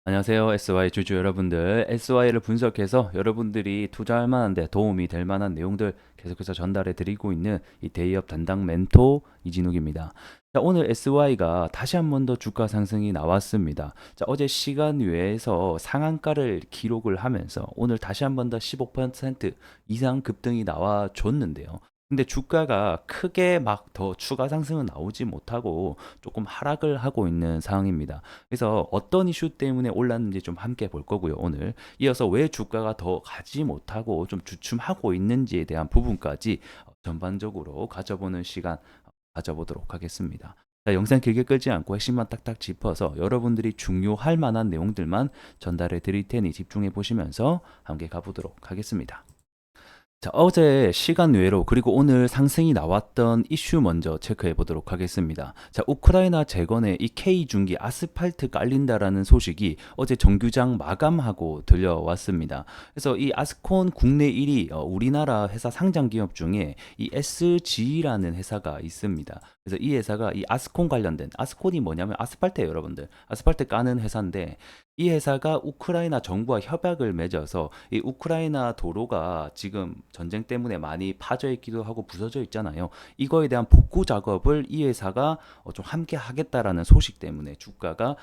안녕하세요. SY 주주 여러분들. SY를 분석해서 여러분들이 투자할 만한데 도움이 될 만한 내용들 계속해서 전달해 드리고 있는 이 대기업 담당 멘토 이진욱입니다. 자, 오늘 SY가 다시 한 번 더 주가 상승이 나왔습니다. 자, 어제 시간 외에서 상한가를 기록을 하면서 오늘 다시 한 번 더 15% 이상 급등이 나와 줬는데요. 근데 주가가 크게 막 더 추가 상승은 나오지 못하고 조금 하락을 하고 있는 상황입니다. 그래서 어떤 이슈 때문에 올랐는지 좀 함께 볼 거고요, 오늘. 이어서 왜 주가가 더 가지 못하고 좀 주춤하고 있는지에 대한 부분까지 전반적으로 가져보는 시간 가져보도록 하겠습니다. 자, 영상 길게 끌지 않고 핵심만 딱딱 짚어서 여러분들이 중요할 만한 내용들만 전달해 드릴 테니 집중해 보시면서 함께 가보도록 하겠습니다. 자, 어제 시간 외로 그리고 오늘 상승이 나왔던 이슈 먼저 체크해 보도록 하겠습니다. 자, 우크라이나 재건에 이 K중기 아스팔트 깔린다라는 소식이 어제 정규장 마감하고 들려왔습니다. 그래서 이 아스콘 국내 1위 우리나라 회사 상장 기업 중에 이 SG라는 회사가 있습니다. 그래서 이 회사가 이 아스콘 관련된 아스콘이 뭐냐면 아스팔트예요, 여러분들. 아스팔트 까는 회사인데 이 회사가 우크라이나 정부와 협약을 맺어서 이 우크라이나 도로가 지금 전쟁 때문에 많이 파져 있기도 하고 부서져 있잖아요. 이거에 대한 복구 작업을 이 회사가 좀 함께 하겠다라는 소식 때문에 주가가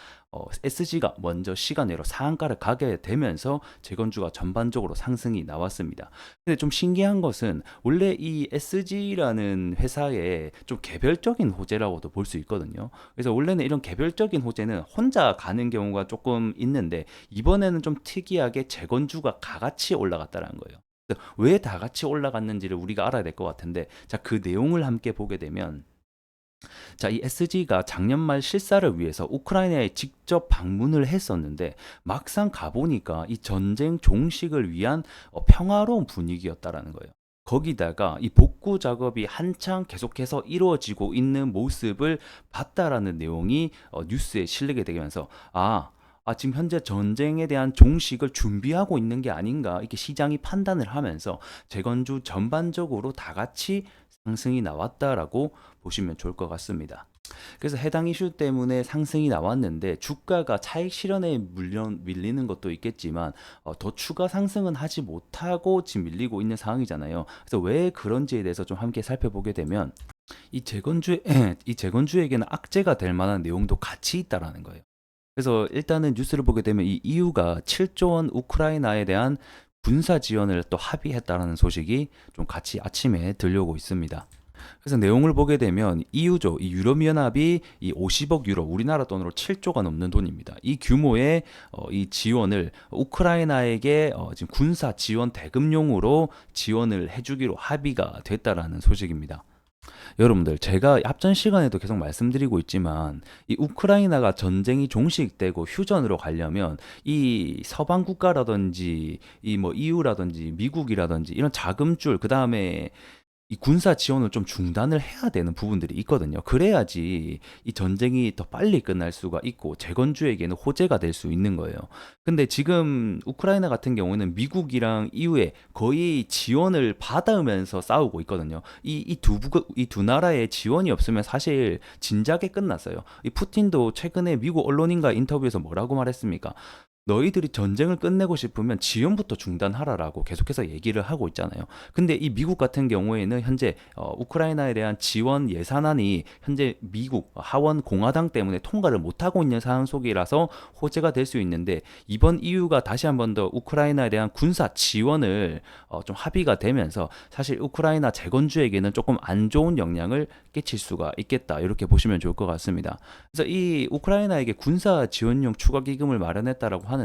SG가 먼저 시간외로 상한가를 가게 되면서 재건주가 전반적으로 상승이 나왔습니다. 근데 좀 신기한 것은 원래 이 SG라는 회사의 좀 개별적인 호재라고도 볼 수 있거든요. 그래서 원래는 이런 개별적인 호재는 혼자 가는 경우가 조금 있는데 이번에는 좀 특이하게 재건주가 다 같이 올라갔다는 거예요. 왜 다 같이 올라갔는지를 우리가 알아야 될 것 같은데, 자, 그 내용을 함께 보게 되면, 자, 이 SG가 작년 말 실사를 위해서 우크라이나에 직접 방문을 했었는데 막상 가보니까 이 전쟁 종식을 위한 평화로운 분위기였다라는 거예요. 거기다가 이 복구 작업이 한창 계속해서 이루어지고 있는 모습을 봤다라는 내용이 뉴스에 실리게 되면서 지금 현재 전쟁에 대한 종식을 준비하고 있는 게 아닌가 이렇게 시장이 판단을 하면서 재건주 전반적으로 다 같이 상승이 나왔다라고 보시면 좋을 것 같습니다. 그래서 해당 이슈 때문에 상승이 나왔는데 주가가 차익 실현에 밀리는 것도 있겠지만 더 추가 상승은 하지 못하고 지금 밀리고 있는 상황이잖아요. 그래서 왜 그런지에 대해서 좀 함께 살펴보게 되면 이 재건주에게는 악재가 될 만한 내용도 같이 있다라는 거예요. 그래서 일단은 뉴스를 보게 되면 이 EU가 7조 원 우크라이나에 대한 군사 지원을 또 합의했다라는 소식이 좀 같이 아침에 들려오고 있습니다. 그래서 내용을 보게 되면 EU죠. 이 유럽연합이 이 50억 유로, 우리나라 돈으로 7조가 넘는 돈입니다. 이 규모의 이 지원을 우크라이나에게 지금 군사 지원 대금용으로 지원을 해주기로 합의가 됐다라는 소식입니다. 여러분들, 제가 앞전 시간에도 계속 말씀드리고 있지만 이 우크라이나가 전쟁이 종식되고 휴전으로 가려면 이 서방 국가라든지 이 뭐 EU라든지 미국이라든지 이런 자금줄, 그다음에 이 군사 지원을 좀 중단을 해야 되는 부분들이 있거든요. 그래야지 이 전쟁이 더 빨리 끝날 수가 있고 재건주에게는 호재가 될 수 있는 거예요. 근데 지금 우크라이나 같은 경우는 미국이랑 이후에 거의 지원을 받으면서 싸우고 있거든요. 이 두 나라의 지원이 없으면 사실 진작에 끝났어요. 이 푸틴도 최근에 미국 언론인과 인터뷰에서 뭐라고 말했습니까? 너희들이 전쟁을 끝내고 싶으면 지원부터 중단하라라고 계속해서 얘기를 하고 있잖아요. 근데 이 미국 같은 경우에는 현재 우크라이나에 대한 지원 예산안이 현재 미국 하원 공화당 때문에 통과를 못하고 있는 상황 속이라서 호재가 될 수 있는데, 이번 EU가 다시 한 번 더 우크라이나에 대한 군사 지원을 좀 합의가 되면서 사실 우크라이나 재건주에게는 조금 안 좋은 영향을 끼칠 수가 있겠다, 이렇게 보시면 좋을 것 같습니다. 그래서 이 우크라이나에게 군사 지원용 추가 기금을 마련했다라고 하는데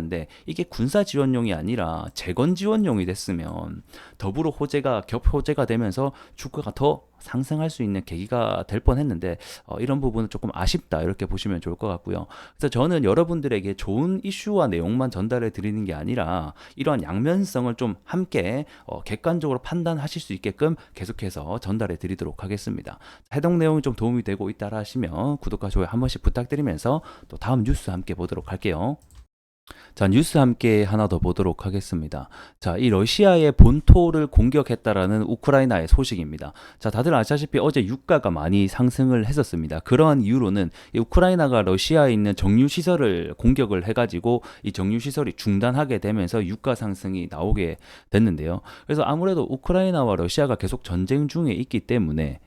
이게 군사 지원용이 아니라 재건 지원용이 됐으면 더불어 호재가 겹호재가 되면서 주가가 더 상승할 수 있는 계기가 될 뻔했는데 이런 부분은 조금 아쉽다, 이렇게 보시면 좋을 것 같고요. 그래서 저는 여러분들에게 좋은 이슈와 내용만 전달해 드리는 게 아니라 이러한 양면성을 좀 함께 객관적으로 판단하실 수 있게끔 계속해서 전달해 드리도록 하겠습니다. 해당 내용이 좀 도움이 되고 있다 하시면 구독과 좋아요 한 번씩 부탁드리면서 또 다음 뉴스 함께 보도록 할게요. 자, 뉴스 함께 하나 더 보도록 하겠습니다. 자, 이 러시아의 본토를 공격했다라는 우크라이나의 소식입니다. 자, 다들 아시다시피 어제 유가가 많이 상승을 했었습니다. 그러한 이유로는 이 우크라이나가 러시아에 있는 정유 시설을 공격을 해가지고 이 정유 시설이 중단하게 되면서 유가 상승이 나오게 됐는데요. 그래서 아무래도 우크라이나와 러시아가 계속 전쟁 중에 있기 때문에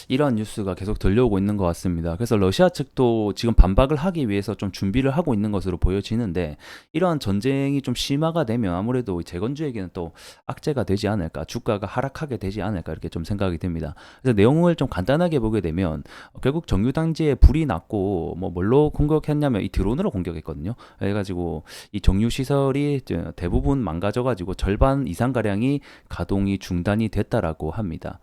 이러한 뉴스가 계속 들려오고 있는 것 같습니다. 그래서 러시아 측도 지금 반박을 하기 위해서 좀 준비를 하고 있는 것으로 보여지는데, 이러한 전쟁이 좀 심화가 되면 아무래도 재건주에게는 또 악재가 되지 않을까, 주가가 하락하게 되지 않을까, 이렇게 좀 생각이 듭니다. 그래서 내용을 좀 간단하게 보게 되면 결국 정유단지에 불이 났고, 뭐 뭘로 공격했냐면 이 드론으로 공격했거든요. 그래가지고 이 정유 시설이 대부분 망가져가지고 절반 이상 가량이 가동이 중단이 됐다라고 합니다.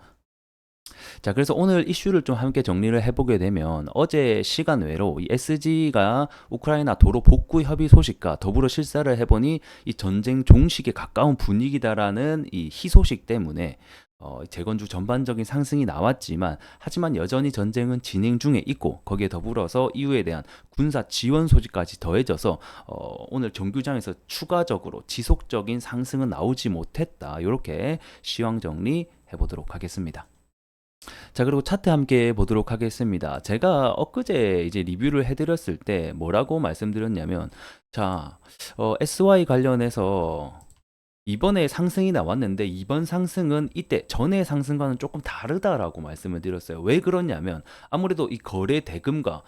자, 그래서 오늘 이슈를 좀 함께 정리를 해보게 되면 어제 시간 외로 이 SG가 우크라이나 도로 복구 협의 소식과 더불어 실사를 해보니 이 전쟁 종식에 가까운 분위기다라는 이 희소식 때문에 재건주 전반적인 상승이 나왔지만, 하지만 여전히 전쟁은 진행 중에 있고 거기에 더불어서 이후에 대한 군사 지원 소식까지 더해져서 오늘 정규장에서 추가적으로 지속적인 상승은 나오지 못했다, 이렇게 시황 정리 해보도록 하겠습니다. 자, 그리고 차트 함께 보도록 하겠습니다. 제가 엊그제 이제 리뷰를 해드렸을 때 뭐라고 말씀드렸냐면, 자, SY 관련해서 이번에 상승이 나왔는데 이번 상승은 이때 전의 상승과는 조금 다르다라고 말씀을 드렸어요. 왜 그러냐면 아무래도 이 거래 대금과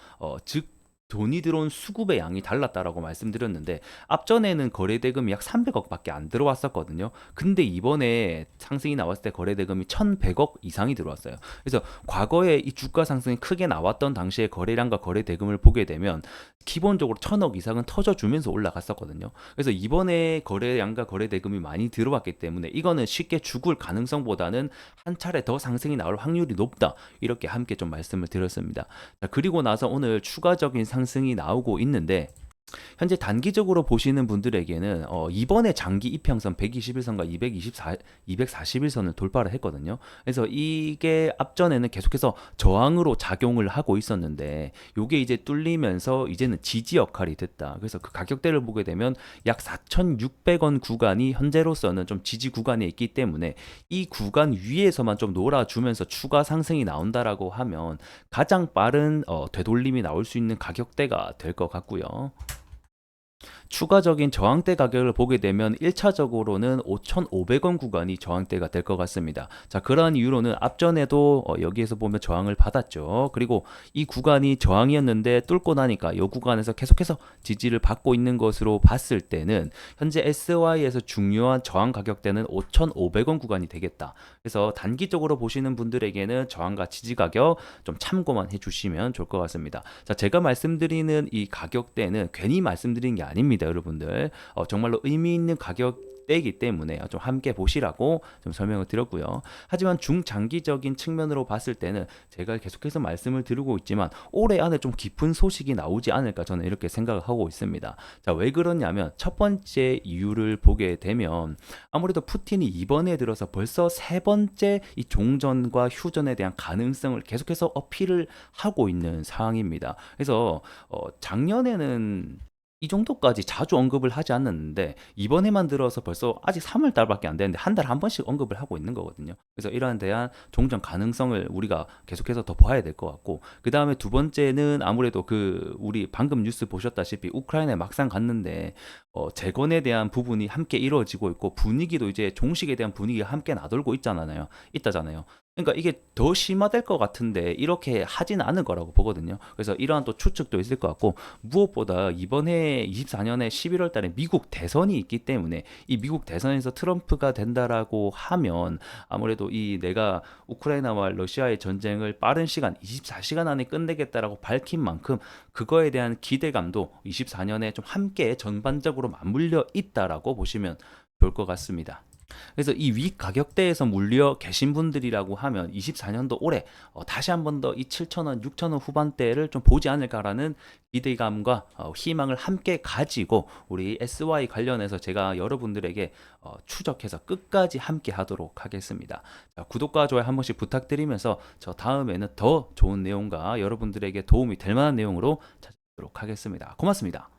즉 돈이 들어온 수급의 양이 달랐다라고 말씀드렸는데, 앞전에는 거래 대금이 약 300억밖에 안 들어왔었거든요. 근데 이번에 상승이 나왔을 때 거래 대금이 1,100억 이상이 들어왔어요. 그래서 과거에 이 주가 상승이 크게 나왔던 당시에 거래량과 거래 대금을 보게 되면 기본적으로 1,000억 이상은 터져주면서 올라갔었거든요. 그래서 이번에 거래량과 거래 대금이 많이 들어왔기 때문에 이거는 쉽게 죽을 가능성보다는 한 차례 더 상승이 나올 확률이 높다, 이렇게 함께 좀 말씀을 드렸습니다. 자, 그리고 나서 오늘 추가적인 상승이 나오고 있는데, 현재 단기적으로 보시는 분들에게는 이번에 장기 이평선 121선과 241선을 돌파를 했거든요. 그래서 이게 앞전에는 계속해서 저항으로 작용을 하고 있었는데, 이게 이제 뚫리면서 이제는 지지 역할이 됐다. 그래서 그 가격대를 보게 되면 약 4,600원 구간이 현재로서는 좀 지지 구간에 있기 때문에 이 구간 위에서만 좀 놀아주면서 추가 상승이 나온다라고 하면 가장 빠른 되돌림이 나올 수 있는 가격대가 될 것 같고요. 추가적인 저항대 가격을 보게 되면 1차적으로는 5,500원 구간이 저항대가 될 것 같습니다. 자, 그러한 이유로는 앞전에도 여기에서 보면 저항을 받았죠. 그리고 이 구간이 저항이었는데 뚫고 나니까 이 구간에서 계속해서 지지를 받고 있는 것으로 봤을 때는 현재 SY에서 중요한 저항 가격대는 5,500원 구간이 되겠다. 그래서 단기적으로 보시는 분들에게는 저항과 지지 가격 좀 참고만 해주시면 좋을 것 같습니다. 자, 제가 말씀드리는 이 가격대는 괜히 말씀드린 게 아닙니다, 여러분들. 정말로 의미 있는 가격대이기 때문에 좀 함께 보시라고 좀 설명을 드렸고요. 하지만 중장기적인 측면으로 봤을 때는 제가 계속해서 말씀을 드리고 있지만 올해 안에 좀 깊은 소식이 나오지 않을까, 저는 이렇게 생각을 하고 있습니다. 자, 왜 그러냐면 첫 번째 이유를 보게 되면 아무래도 푸틴이 이번에 들어서 벌써 세 번째 이 종전과 휴전에 대한 가능성을 계속해서 어필을 하고 있는 상황입니다. 그래서 작년에는 이 정도까지 자주 언급을 하지 않았는데 이번에만 들어서 벌써 아직 3월 달밖에 안 되는데 한 달에 한 번씩 언급을 하고 있는 거거든요. 그래서 이러한 대한 종전 가능성을 우리가 계속해서 더 봐야 될 것 같고, 그 다음에 두 번째는 아무래도 우리 방금 뉴스 보셨다시피 우크라이나에 막상 갔는데 재건에 대한 부분이 함께 이루어지고 있고 분위기도 이제 종식에 대한 분위기가 함께 나돌고 있다잖아요. 그러니까 이게 더 심화될 것 같은데 이렇게 하진 않을 거라고 보거든요. 그래서 이러한 또 추측도 있을 것 같고, 무엇보다 이번에 24년에 11월 달에 미국 대선이 있기 때문에 이 미국 대선에서 트럼프가 된다라고 하면 아무래도 이 내가 우크라이나와 러시아의 전쟁을 빠른 시간 24시간 안에 끝내겠다라고 밝힌 만큼 그거에 대한 기대감도 24년에 좀 함께 전반적으로 맞물려 있다라고 보시면 좋을 것 같습니다. 그래서 이 위 가격대에서 물려 계신 분들이라고 하면 24년도 올해 다시 한 번 더 이 7,000원, 6,000원 후반대를 좀 보지 않을까라는 기대감과 희망을 함께 가지고 우리 SY 관련해서 제가 여러분들에게 추적해서 끝까지 함께 하도록 하겠습니다. 자, 구독과 좋아요 한 번씩 부탁드리면서 저 다음에는 더 좋은 내용과 여러분들에게 도움이 될 만한 내용으로 찾아뵙도록 하겠습니다. 고맙습니다.